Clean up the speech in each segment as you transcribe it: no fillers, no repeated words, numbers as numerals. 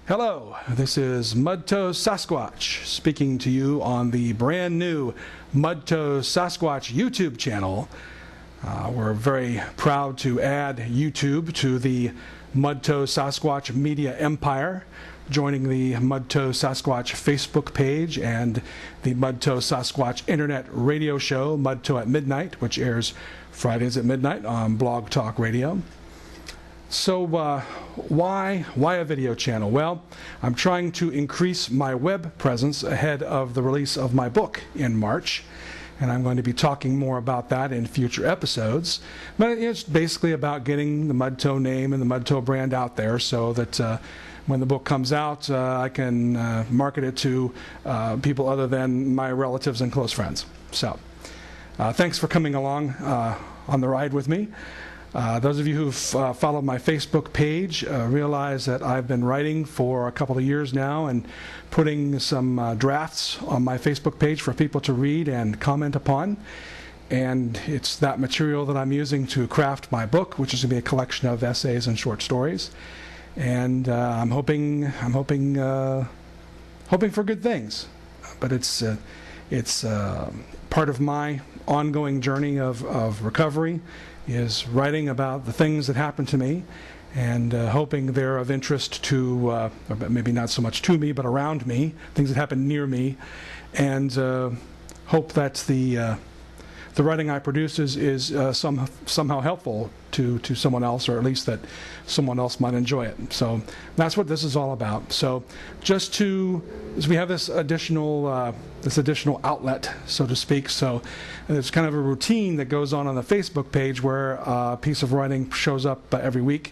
Hello, this is Mud Toe Sasquatch speaking to you on the brand new Mud Toe Sasquatch YouTube channel. We're very proud to add YouTube to the Mud Toe Sasquatch media empire, joining the Mud Toe Sasquatch Facebook page and the Mud Toe Sasquatch internet radio show, Mud Toe at Midnight, which airs Fridays at midnight on Blog Talk Radio. So why a video channel? Well, I'm trying to increase my web presence ahead of the release of my book in March, and I'm going to be talking more about that in future episodes. But it's basically about getting the Mud Toe name and the Mud Toe brand out there so that when the book comes out, I can market it to people other than my relatives and close friends. So thanks for coming along on the ride with me. Those of you who've followed my Facebook page realize that I've been writing for a couple of years now and putting some drafts on my Facebook page for people to read and comment upon. And it's that material that I'm using to craft my book, which is going to be a collection of essays and short stories. And I'm hoping for good things. But it's part of my ongoing journey of recovery, is writing about the things that happened to me and hoping they're of interest to, or maybe not so much to me, but around me, things that happen near me, and hope that the writing I produce is somehow helpful to someone else, or at least that someone else might enjoy it. So that's what this is all about. So as we have this additional outlet, so to speak. So it's kind of a routine that goes on the Facebook page where a piece of writing shows up every week.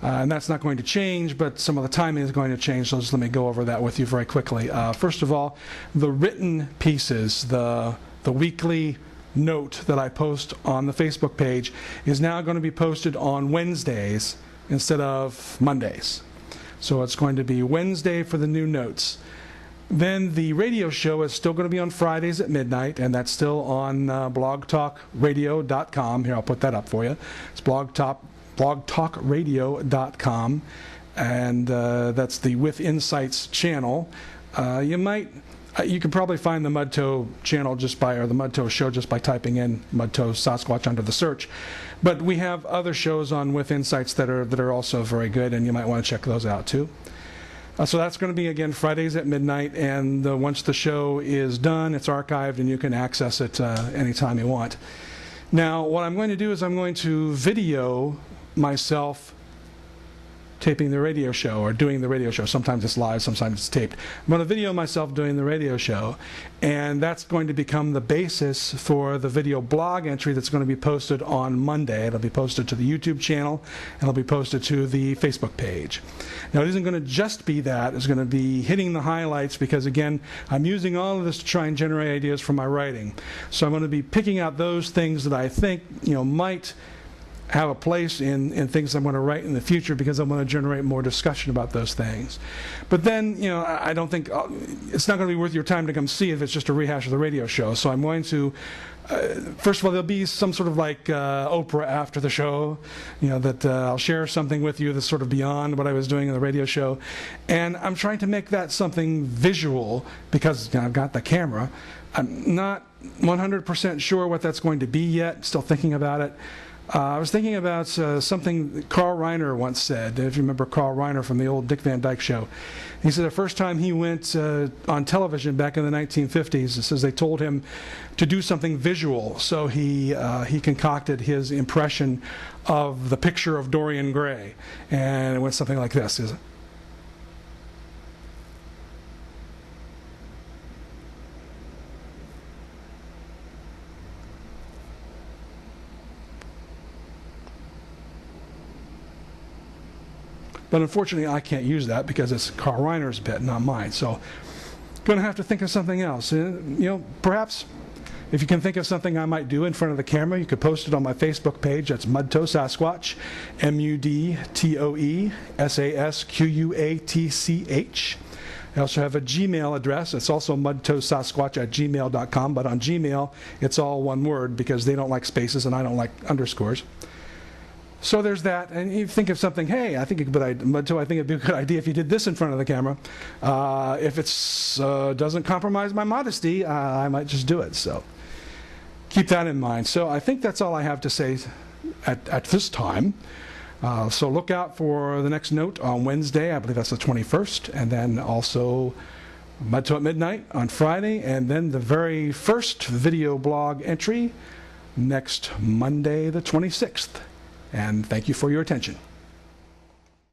And that's not going to change, but some of the timing is going to change, so just let me go over that with you very quickly. First of all, the written pieces, the weekly note that I post on the Facebook page is now going to be posted on Wednesdays instead of Mondays. So it's going to be Wednesday for the new notes. Then the radio show is still going to be on Fridays at midnight, and that's still on blogtalkradio.com. Here, I'll put that up for you. It's blogtalkradio.com, and that's the With Insights channel. You can probably find the Mud Toe channel or the Mud Toe show just by typing in Mud Toe Sasquatch under the search. But we have other shows on With Insights that are also very good, and you might want to check those out too. So that's going to be, again, Fridays at midnight, and once the show is done, it's archived and you can access it anytime you want. Now, what I'm going to do is I'm going to video myself taping the radio show, or doing the radio show. Sometimes it's live, sometimes it's taped. I'm going to video myself doing the radio show, and that's going to become the basis for the video blog entry that's going to be posted on Monday. It'll be posted to the YouTube channel, and it'll be posted to the Facebook page. Now, it isn't going to just be that. It's going to be hitting the highlights because, again, I'm using all of this to try and generate ideas for my writing. So I'm going to be picking out those things that I think might have a place in things I'm going to write in the future, because I'm going to generate more discussion about those things. But then, I don't think it's not going to be worth your time to come see if it's just a rehash of the radio show. So I'm going to, first of all, there'll be some sort of like Oprah after the show, that I'll share something with you that's sort of beyond what I was doing in the radio show. And I'm trying to make that something visual because I've got the camera. I'm not 100% sure what that's going to be yet, still thinking about it. I was thinking about something Carl Reiner once said, if you remember Carl Reiner from the old Dick Van Dyke Show. He said the first time he went on television back in the 1950s, it says they told him to do something visual. So he concocted his impression of the picture of Dorian Gray. And it went something like this. But unfortunately, I can't use that because it's Carl Reiner's bit, not mine. So, going to have to think of something else. Perhaps if you can think of something I might do in front of the camera, you could post it on my Facebook page. That's Mud Toe Sasquatch, MUDTOE SASQUATCH. I also have a Gmail address. It's also mudtoesasquatch@gmail.com. But on Gmail, it's all one word because they don't like spaces and I don't like underscores. So there's that, and you think of something, hey, I think Mud Toe, I think it'd be a good idea if you did this in front of the camera. If it doesn't compromise my modesty, I might just do it. So keep that in mind. So I think that's all I have to say at this time. So look out for the next note on Wednesday. I believe that's the 21st, and then also Mud Toe at Midnight on Friday, and then the very first video blog entry next Monday, the 26th. And thank you for your attention.